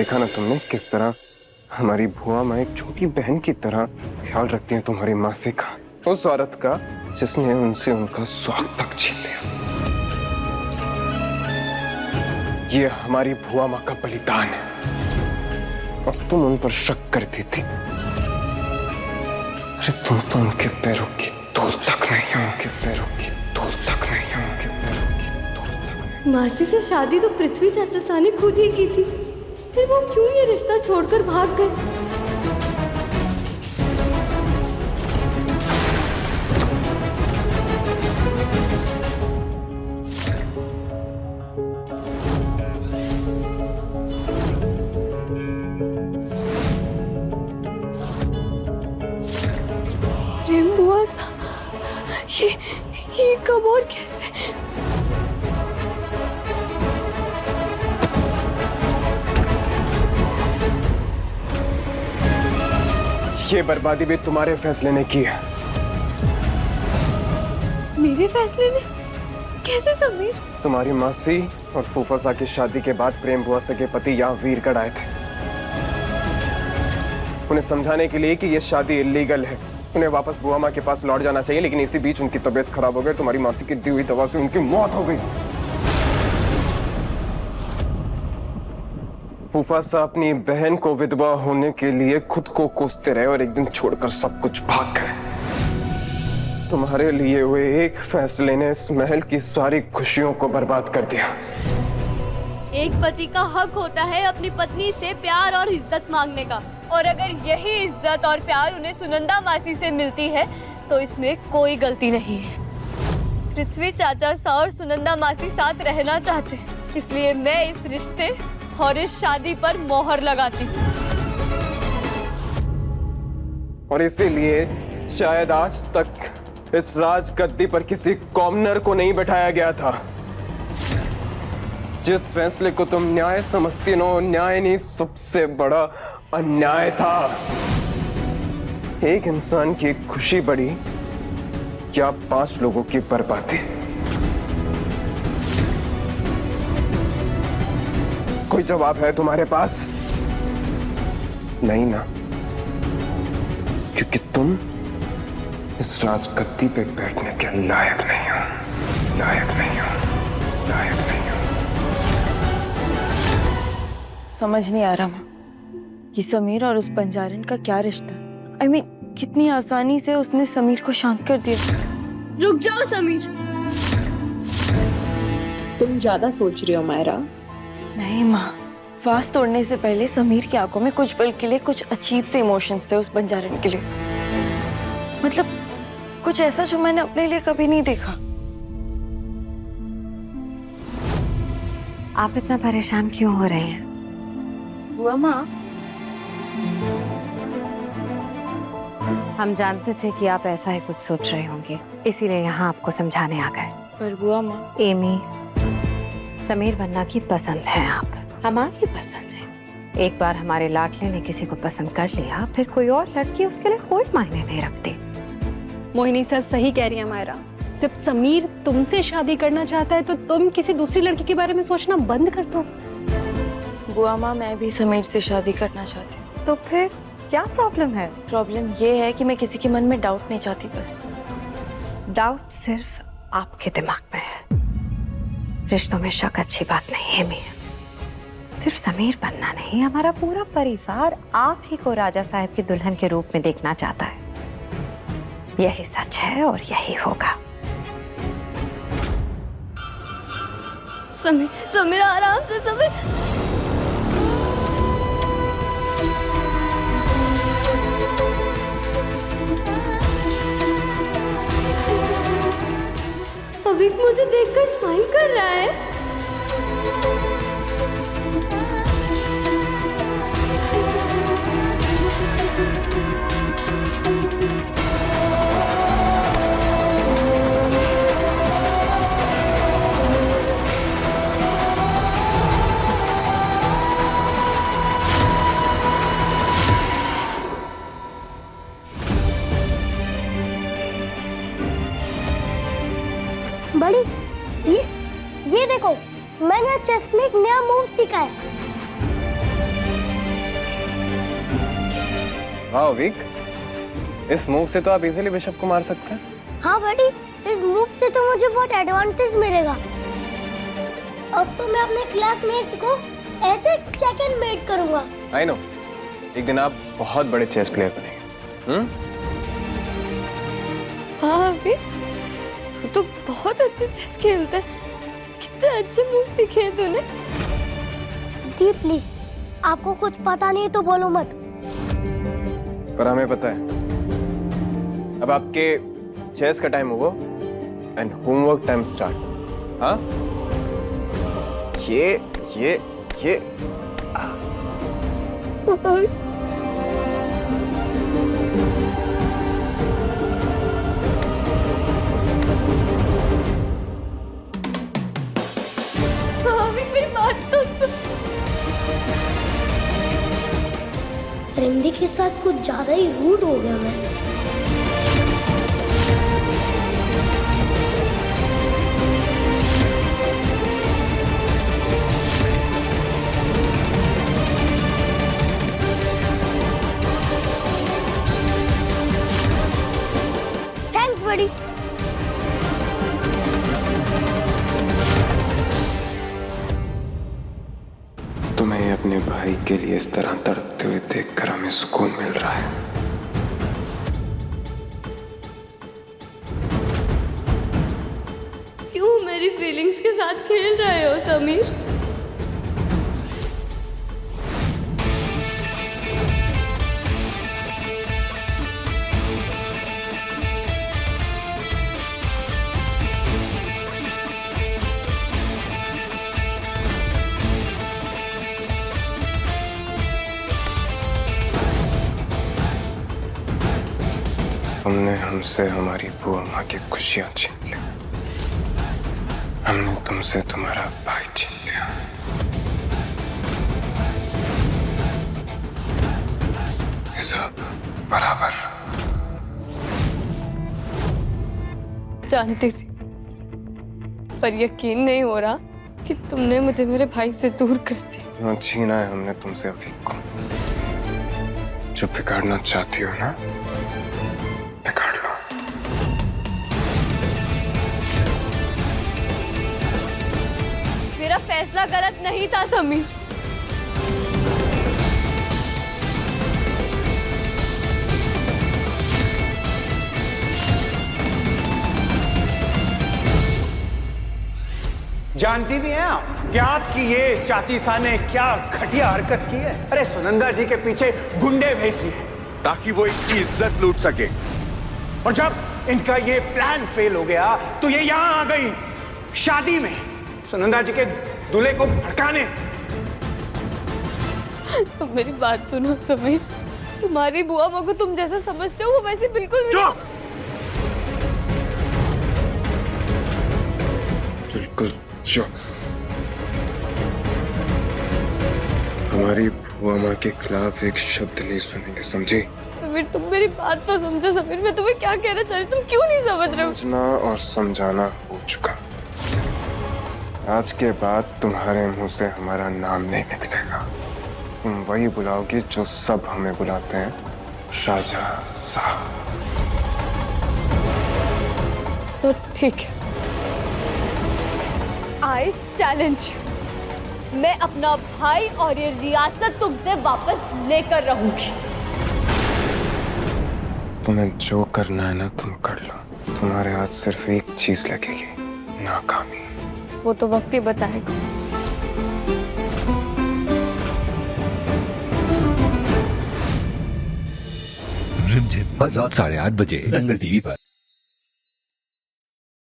देखा ना तुमने किस तरह हमारी भुआ माँ एक छोटी बहन की तरह ख्याल रखती है तुम्हारी मासी का, उस औरत का जिसने उनसे उनका स्वाग तक छीन लिया। ये हमारी भुआ माँ का बलिदान है और तुम उन पर शक करती थी। अरे तुम तो उनके पैरों की धूल तक नहीं हो, उनके पैरों की धूल तक नहीं हो, उनके पैरों की धूल तक नहीं। मासी से शादी तो पृथ्वी चाचा सा ने खुद ही की थी, फिर वो क्यों ये रिश्ता छोड़कर भाग गए? प्रेम बुआ सा, ये कब और कैसे? ये बर्बादी भी तुम्हारे फैसले ने की है। मेरे फैसले ने? कैसे समीर? तुम्हारी मासी और फूफासा की शादी के बाद प्रेम बुआ से के पति यहाँ वीरगढ़ आए थे उन्हें समझाने के लिए कि ये शादी इलीगल है, उन्हें वापस बुआ माँ के पास लौट जाना चाहिए। लेकिन इसी बीच उनकी तबीयत खराब हो गई, तुम्हारी मासी की दी हुई दवा से उनकी मौत हो गई। फूफासा अपनी बहन को विधवा होने के लिए खुद को कोसते रहे और एक दिन छोड़कर सब कुछ भाग गए। तुम्हारे लिए हुए एक फैसले ने इस महल की सारी खुशियों को बर्बाद कर दिया। एक पति का हक होता है अपनी पत्नी से प्यार और इज्जत मांगने का, और अगर यही इज्जत और प्यार उन्हें सुनंदा मासी से मिलती है तो इसमें कोई गलती नहीं है। पृथ्वी चाचा सा और सुनंदा मासी साथ रहना चाहते हैं, इसलिए मैं इस रिश्ते और इस शादी पर मोहर लगाती हूँ। और इसीलिए शायद आज तक इस राज गद्दी पर किसी कॉमनर को नहीं बैठाया गया था। जिस फैसले को तुम न्याय समझती हो, न्याय नहीं सबसे बड़ा अन्याय था। एक इंसान की खुशी बड़ी या 5 लोगों की बर्बादी? कोई जवाब है तुम्हारे पास? नहीं ना, क्योंकि तुम इस राजगद्दी पे बैठने के लायक नहीं हो, लायक नहीं हो, लायक नहीं हो। समझ नहीं आ रहा माँ कि समीर और उस बंजारन का क्या रिश्ता। I mean, कितनी आसानी से उसने समीर को शांत कर दिया। रुक जाओ समीर, तुम ज्यादा सोच रही हो मायरा। नहीं माँ, वास तोड़ने से पहले समीर की आंखों में कुछ पल के लिए कुछ अजीब से इमोशंस थे उस बंजारन के लिए। मतलब कुछ ऐसा जो मैंने अपने लिए कभी नहीं देखा। आप इतना परेशान क्यों हो रहे हैं? बुआ माँ, हम जानते थे कि आप ऐसा ही कुछ सोच रहे होंगे, इसीलिए यहाँ आपको समझाने आ गए। पर बुआ माँ, एमी, समीर बनना की पसंद है आप, हमारी पसंद है। एक बार हमारे लाडले ने किसी को पसंद कर लिया, फिर कोई और लड़की उसके लिए कोई मायने नहीं रखती। मोहिनी सर सही कह रही है मायरा। जब समीर तुमसे शादी करना चाहता है तो तुम किसी दूसरी लड़की के बारे में सोचना बंद कर दो। बुआ माँ, मैं भी समीर से शादी करना चाहती हूँ। तो फिर क्या प्रॉब्लम है? प्रॉब्लम ये है कि मैं किसी के मन में डाउट नहीं चाहती। बस डाउट सिर्फ आपके दिमाग में है। रिश्तों में शक अच्छी बात नहीं है मी। सिर्फ समीर बनना नहीं, हमारा पूरा परिवार आप ही को राजा साहब की दुल्हन के रूप में देखना चाहता है। यही सच है और यही होगा। समीर, समीर आराम से, समीर। पविक मुझे देखकर स्माइल कर रहा है। बड़ी, ये देखो, मैंने चेस में एक नया मूव सीखा है। वाह विक, इस मूव से तो आप इजीली बिशप को मार सकते हैं। हाँ बड़ी, इस मूव से तो मुझे बहुत एडवांटेज मिलेगा। अब तो मैं अपने क्लासमेट को ऐसे चेक एंड मेट करूंगा। आई नो, एक दिन आप बहुत बड़े चेस प्लेयर बनेंगे। हाँ अभी तू तो बहुत अच्छे चेस खेलता है। कितने अच्छे मूव सीखे हैं तूने। दी प्लीज, आपको कुछ पता नहीं तो बोलो मत। पर हमें पता है। अब आपके चेस का टाइम हुआ एंड होमवर्क टाइम स्टार्ट। हाँ, ये मेरी बात तो सुन। रिंदी के साथ कुछ ज्यादा ही रूड हो गया मैं। थैंक्स बड़ी। तुम्हें अपने भाई के लिए इस तरह तड़पते हुए देखकर हमें सुकून मिल रहा है। क्यों मेरी फीलिंग्स के साथ खेल रहे हो समीर? तुमने हमसे हमारी बुआ माँ की खुशियां छीन ली, हमने तुमसे तुम्हारा भाई छीन लिया। हिसाब बराबर। जानती थी, पर यकीन नहीं हो रहा कि तुमने मुझे मेरे भाई से दूर कर दिया। छीना है हमने तुमसे अफीक को। जो बिगाड़ना चाहती हो ना, बिगाड़ लो। मेरा फैसला गलत नहीं था समीर। जानती भी हैं आप क्या आपकी ये चाची सा ने क्या घटिया हरकत की है? अरे सुनंदा जी के पीछे गुंडे भेज दिए ताकि वो इनकी इज्जत लूट सके। और जब इनका ये प्लान फेल हो गया तो ये यहाँ आ गई शादी में सुनंदा जी के दूल्हे को भड़काने। तुम मेरी बात सुनो समीर, तुम्हारी बुआ माँ को तुम जैसा समझते हो वो वैसे बिल्कुल भी चुप! बिल्कुल चुप। हमारी बुआ माँ के खिलाफ एक शब्द नहीं सुनेंगे, समझी? समीर तुम मेरी बात तो समझो। समीर मैं तुम्हें क्या कहना चाह रही हूँ, तुम क्यों नहीं समझ रहे हो? समझना और समझाना हो चुका। आज के बाद तुम्हारे मुंह से हमारा नाम नहीं निकलेगा। तुम वही बुलाओगे जो सब हमें बुलाते हैं, राजा साहब। तो ठीक है, आई चैलेंज। मैं अपना भाई और ये रियासत तुमसे वापस लेकर रहूंगी। तुम्हें जो करना है ना तुम कर लो। तुम्हारे हाथ सिर्फ एक चीज लगेगी, नाकामी। वो तो वक्त ही बताएगा। रिमझिम रात 8:30 बजे दंगल टीवी पर।